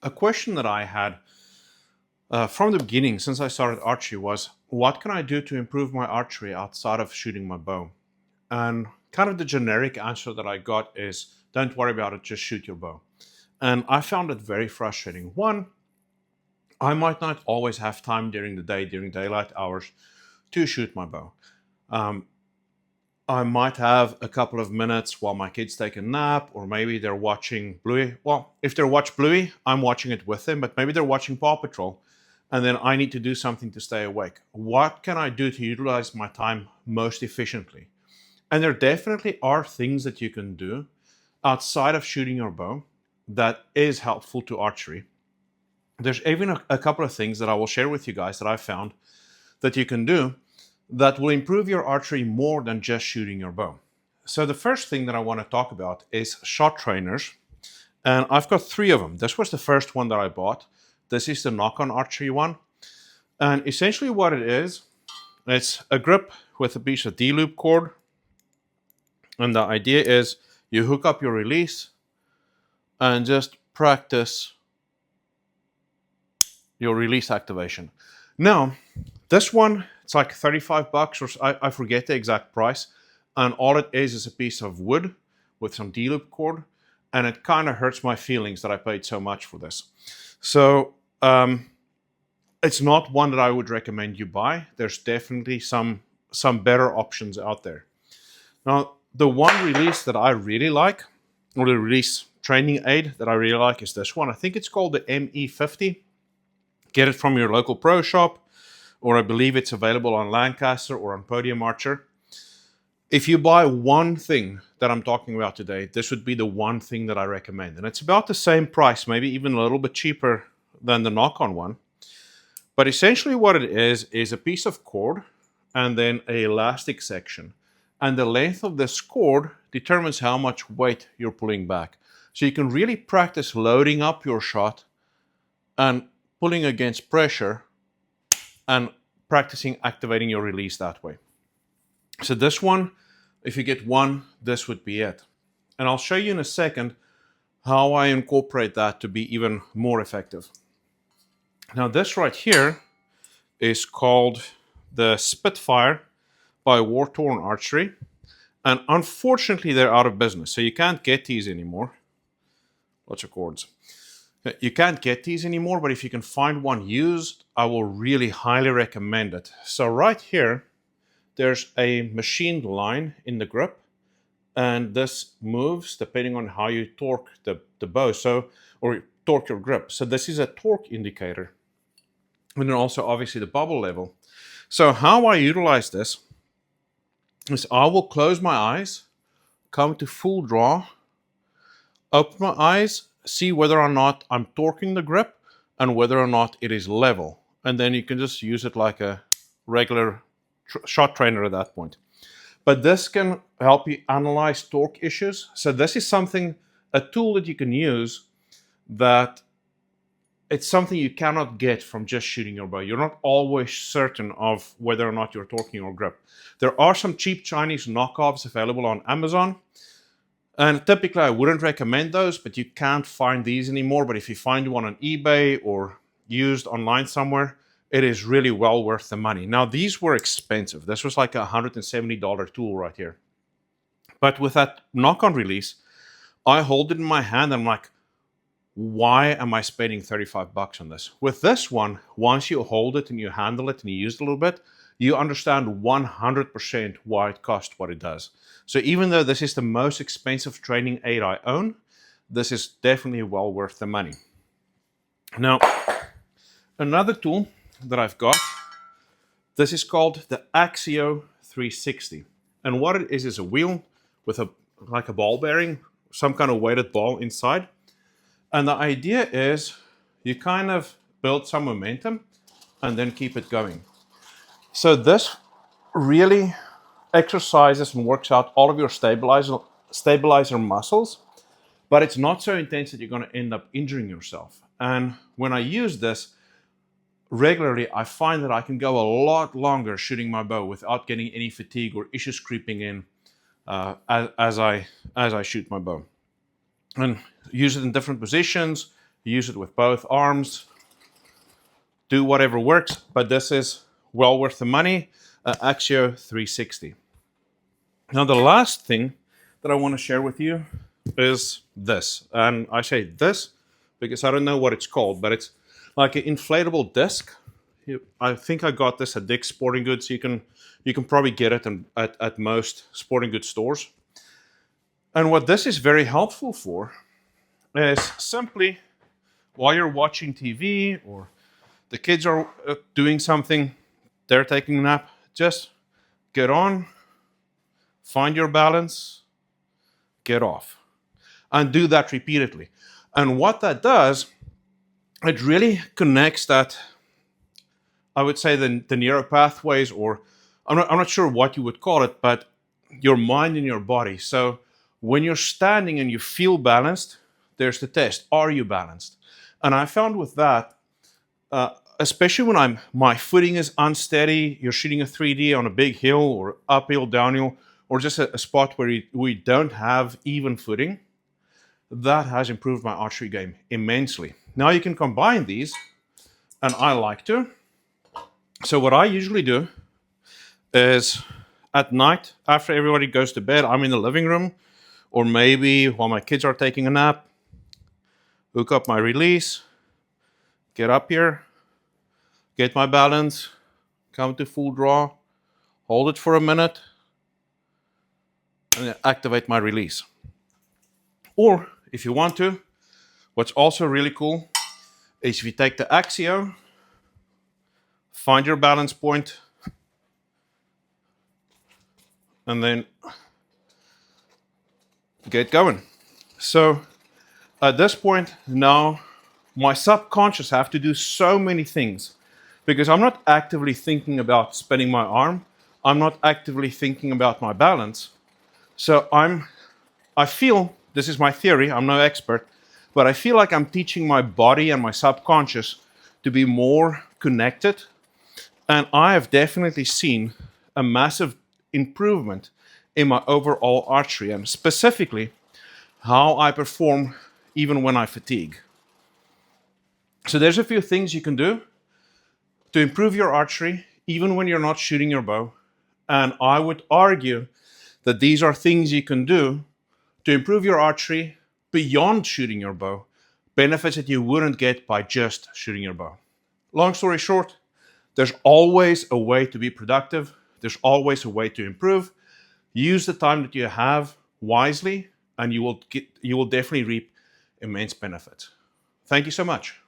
A question that I had from the beginning, since I started archery, was what can I do to improve my archery outside of shooting my bow? And kind of the generic answer that I got is don't worry about it, just shoot your bow. And I found it very frustrating. One, I might not always have time during the day, during daylight hours, to shoot my bow. Um, I might have a couple of minutes while my kids take a nap, or maybe they're watching Bluey. Well, if they're watching Bluey, I'm watching it with them, but maybe they're watching Paw Patrol, and then I need to do something to stay awake. What can I do to utilize my time most efficiently? And there definitely are things that you can do outside of shooting your bow that is helpful to archery. There's even a couple of things that I will share with you guys that I found that you can do that will improve your archery more than just shooting your bow. So the first thing that I want to talk about is shot trainers. And I've got 3 of them. This was the first one that I bought. This is the knock-on archery one. And essentially what it is, it's a grip with a piece of D-loop cord. And the idea is you hook up your release and just practice your release activation. Now, this one, it's like $35 or I forget the exact price. And all it is a piece of wood with some D-loop cord. And it kind of hurts my feelings that I paid so much for this. So it's not one that I would recommend you buy. There's definitely some better options out there. Now, the one release that I really like, or the release training aid that I really like, is this one. I think it's called the ME50. Get it from your local pro shop, or I believe it's available on Lancaster or on Podium Archer. If you buy one thing that I'm talking about today, this would be the one thing that I recommend. And it's about the same price, maybe even a little bit cheaper than the knock-on one. But essentially what it is a piece of cord and then an elastic section. And the length of this cord determines how much weight you're pulling back. So you can really practice loading up your shot and pulling against pressure and practicing activating your release that way. So this one, if you get one, this would be it. And I'll show you in a second how I incorporate that to be even more effective. Now this right here is called the Spitfire by War Torn Archery. And unfortunately they're out of business, so you can't get these anymore. Lots of cords. You can't get these anymore, but if you can find one used, I will really highly recommend it. So right here, there's a machined line in the grip, and this moves depending on how you torque the bow, or torque your grip. So this is a torque indicator. And then also obviously the bubble level. So how I utilize this is I will close my eyes, come to full draw, open my eyes, see whether or not I'm torquing the grip and whether or not it is level. And then you can just use it like a regular shot trainer at that point. But this can help you analyze torque issues. So this is a tool that you can use that it's something you cannot get from just shooting your bow. You're not always certain of whether or not you're torquing your grip. There are some cheap Chinese knockoffs available on Amazon. And typically I wouldn't recommend those, but you can't find these anymore. But if you find one on eBay or used online somewhere, it is really well worth the money. Now, these were expensive. This was like a $170 tool right here. But with that knock-on release, I hold it in my hand and I'm like, why am I spending $35 on this? With this one, once you hold it and you handle it and you use it a little bit, you understand 100% why it costs what it does. So even though this is the most expensive training aid I own, this is definitely well worth the money. Now, another tool that I've got, this is called the Axio 360. And what it is a wheel with like a ball bearing, some kind of weighted ball inside. And the idea is you kind of build some momentum and then keep it going. So this really exercises and works out all of your stabilizer muscles, but it's not so intense that you're going to end up injuring yourself. And when I use this regularly, I find that I can go a lot longer shooting my bow without getting any fatigue or issues creeping in as I shoot my bow. And use it in different positions, use it with both arms, do whatever works, but this is well worth the money, Axio 360. Now the last thing that I want to share with you is this, and I say this because I don't know what it's called, but it's like an inflatable disc. I think I got this at Dick's Sporting Goods. You can probably get it at most sporting goods stores. And what this is very helpful for is simply while you're watching TV or the kids are doing something, they're taking a nap, just get on, find your balance, get off, and do that repeatedly. And what that does, it really connects that, I would say, the neural pathways, or I'm not sure what you would call it, but your mind and your body. So when you're standing and you feel balanced, there's the test. Are you balanced? And I found with that, especially when my footing is unsteady, you're shooting a 3D on a big hill or uphill, downhill, or just a spot where we don't have even footing, that has improved my archery game immensely. Now you can combine these, and I like to. So what I usually do is at night, after everybody goes to bed, I'm in the living room, or maybe while my kids are taking a nap, hook up my release, get up here, get my balance, come to full draw, hold it for a minute, and then activate my release. Or if you want to, what's also really cool is if you take the Axio, find your balance point, and then get going. So at this point now, my subconscious have to do so many things because I'm not actively thinking about spinning my arm. I'm not actively thinking about my balance. So I feel, this is my theory, I'm no expert, but I feel like I'm teaching my body and my subconscious to be more connected. And I have definitely seen a massive improvement in my overall archery, and specifically how I perform even when I fatigue. So there's a few things you can do to improve your archery even when you're not shooting your bow. And I would argue that these are things you can do to improve your archery beyond shooting your bow, benefits that you wouldn't get by just shooting your bow. Long story short, there's always a way to be productive. There's always a way to improve. Use the time that you have wisely, and you will definitely reap immense benefits. Thank you so much.